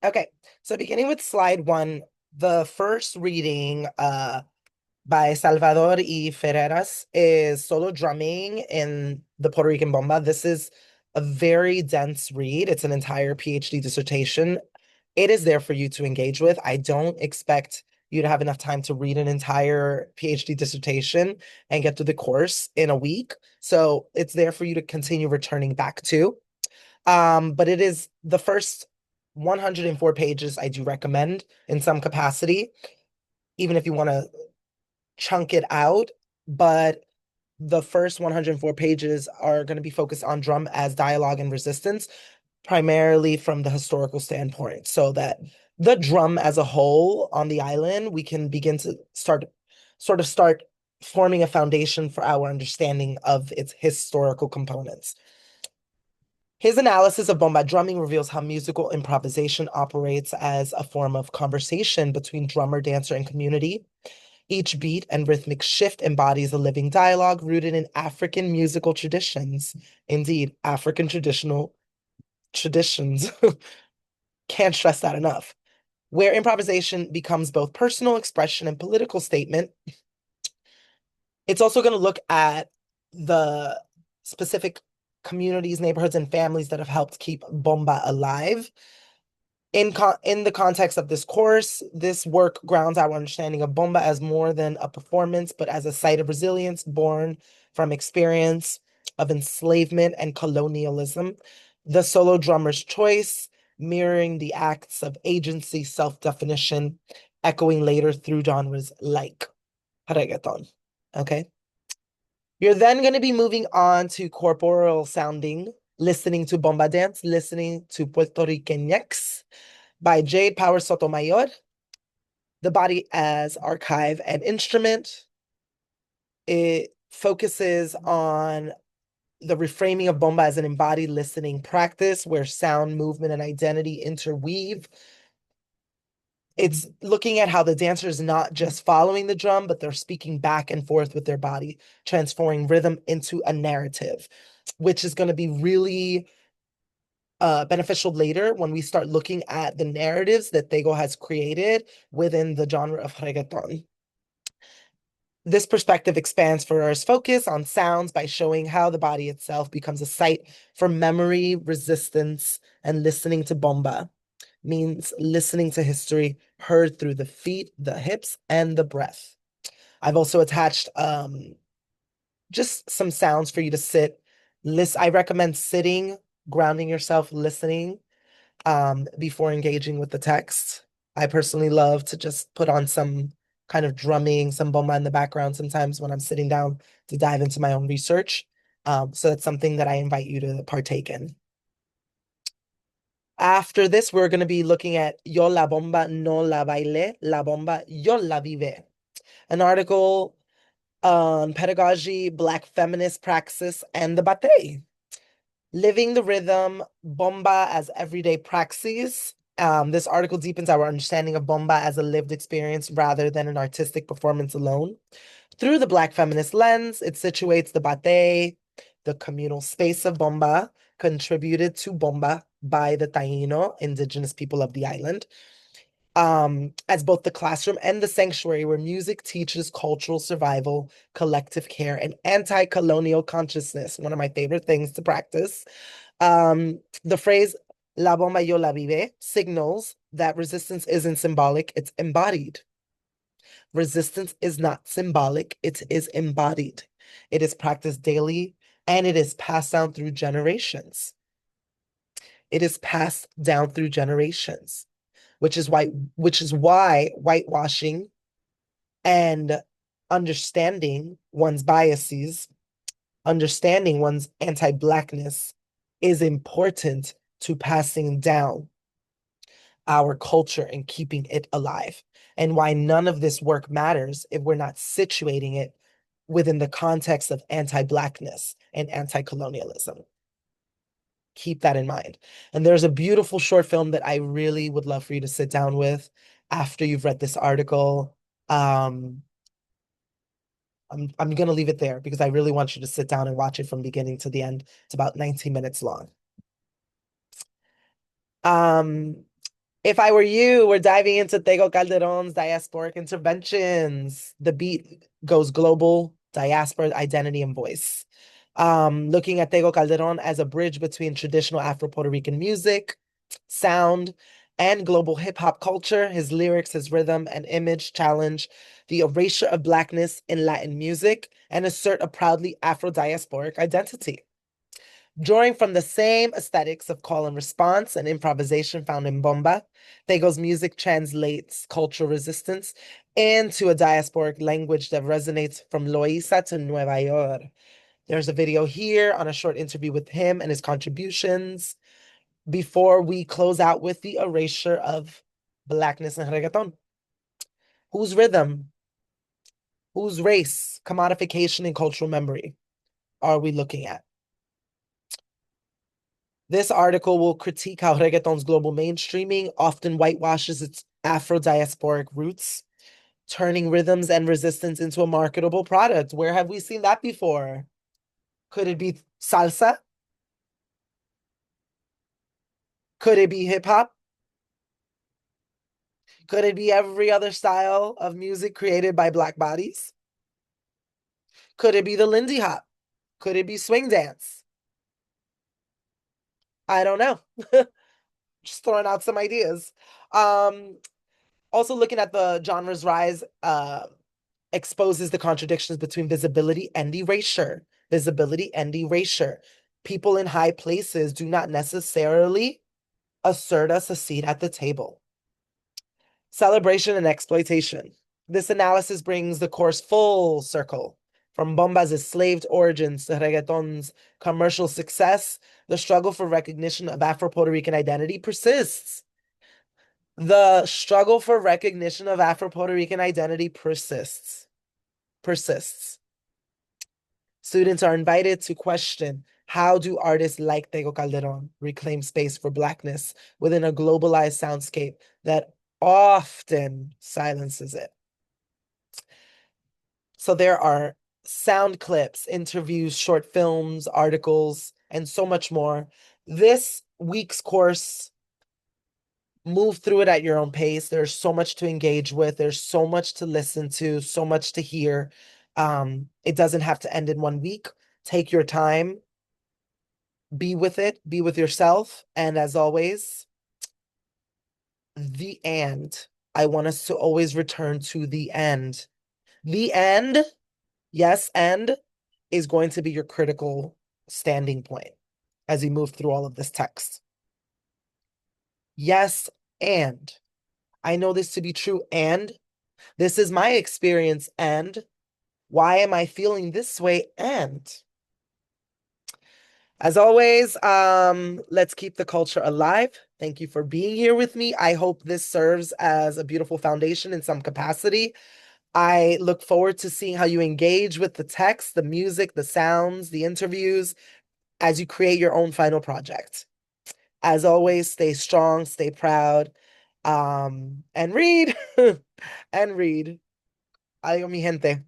Okay, so beginning with slide one, the first reading by Salvador y Ferreras is solo drumming in the Puerto Rican bomba. This is a very dense read. It's an entire PhD dissertation. It is there for you to engage with. I don't expect you to have enough time to read an entire PhD dissertation and get through the course in a week. So it's there for you to continue returning back to. But it is the first 104 pages I do recommend in some capacity, even if you want to chunk it out. But the first 104 pages are going to be focused on drum as dialogue and resistance, primarily from the historical standpoint, so that the drum as a whole on the island, we can begin to start forming a foundation for our understanding of its historical components. His analysis of bomba drumming reveals how musical improvisation operates as a form of conversation between drummer, dancer, and community. Each beat and rhythmic shift embodies a living dialogue rooted in African musical traditions. Indeed, African traditional traditions. Can't stress that enough. Where improvisation becomes both personal expression and political statement. It's also going to look at the specific communities, neighborhoods, and families that have helped keep bomba alive. In the context of this course, this work grounds our understanding of bomba as more than a performance, but as a site of resilience born from experience of enslavement and colonialism. The solo drummer's choice, mirroring the acts of agency, self-definition, echoing later through genres like reggaeton. Okay. You're then going to be moving on to corporal sounding, listening to bomba dance, listening to Puerto Rican by Jade Power Sotomayor. The body as archive and instrument. It focuses on the reframing of bomba as an embodied listening practice where sound, movement, and identity interweave. It's looking at how the dancer is not just following the drum, but they're speaking back and forth with their body, transforming rhythm into a narrative, which is going to be really beneficial later when we start looking at the narratives that Tego has created within the genre of reggaeton. This perspective expands Ferrer's focus on sounds by showing how the body itself becomes a site for memory, resistance, and listening to bomba. Means listening to history heard through the feet, the hips, and the breath. I've also attached just some sounds for you to sit. I recommend sitting, grounding yourself, listening before engaging with the text. I personally love to just put on some kind of drumming, some bomba in the background sometimes when I'm sitting down to dive into my own research. So that's something that I invite you to partake in. After this, we're going to be looking at Yo la bomba no la bailé, la bomba yo la vive, an article on pedagogy, Black feminist praxis, and the bate. Living the rhythm, bomba as everyday praxis. This article deepens our understanding of bomba as a lived experience rather than an artistic performance alone. Through the Black feminist lens, it situates the bate, the communal space of bomba, contributed to bomba by the Taino, indigenous people of the island, as both the classroom and the sanctuary where music teaches cultural survival, collective care, and anti-colonial consciousness, one of my favorite things to practice. The phrase La bomba yo la vive signals that resistance isn't symbolic, it's embodied. Resistance is not symbolic, it is embodied. It is practiced daily and it is passed down through generations. It is passed down through generations, which is why whitewashing and understanding one's biases, understanding one's anti-Blackness is important to passing down our culture and keeping it alive. And why none of this work matters if we're not situating it within the context of anti-Blackness and anti-colonialism. Keep that in mind. And there's a beautiful short film that I really would love for you to sit down with after you've read this article. Um, I'm gonna leave it there because I really want you to sit down and watch it from beginning to the end. It's about 19 minutes long. Um, If I were you, we're diving into Tego Calderon's diasporic interventions. The beat goes global, diaspora, identity, and voice. Looking at Tego Calderon as a bridge between traditional Afro-Puerto Rican music, sound, and global hip-hop culture, his lyrics, his rhythm, and image challenge the erasure of Blackness in Latin music and assert a proudly Afro-diasporic identity. Drawing from the same aesthetics of call and response and improvisation found in Bomba, Tego's music translates cultural resistance into a diasporic language that resonates from Loíza to Nueva York. There's a video here on a short interview with him and his contributions before we close out with the erasure of Blackness in reggaeton. Whose rhythm, whose race, commodification, and cultural memory are we looking at? This article will critique how reggaeton's global mainstreaming often whitewashes its Afro-diasporic roots, turning rhythms and resistance into a marketable product. Where have we seen that before? Could it be salsa? Could it be hip hop? Could it be every other style of music created by Black bodies? Could it be the Lindy Hop? Could it be swing dance? I don't know. Just throwing out some ideas. Also looking at the genre's rise, exposes the contradictions between visibility and erasure. Visibility and erasure. People in high places do not necessarily assert us a seat at the table. Celebration and exploitation. This analysis brings the course full circle. From Bomba's enslaved origins to reggaeton's commercial success, the struggle for recognition of Afro-Puerto Rican identity persists. The struggle for recognition of Afro-Puerto Rican identity persists. Students are invited to question, how do artists like Tego Calderon reclaim space for Blackness within a globalized soundscape that often silences it? So there are sound clips, interviews, short films, articles, and so much more. This week's course, move through it at your own pace. There's so much to engage with. There's so much to listen to, so much to hear. It doesn't have to end in 1 week. Take your time, be with it, be with yourself. And as always, the end. I want us to always return to the end. The end, yes, end is going to be your critical standing point as we move through all of this text. Yes, and I know this to be true, and this is my experience, and why am I feeling this way? And as always, let's keep the culture alive. Thank you for being here with me. I hope this serves as a beautiful foundation in some capacity. I look forward to seeing how you engage with the text, the music, the sounds, the interviews as you create your own final project. As always, stay strong, stay proud, and read. And read. Adiós, mi gente.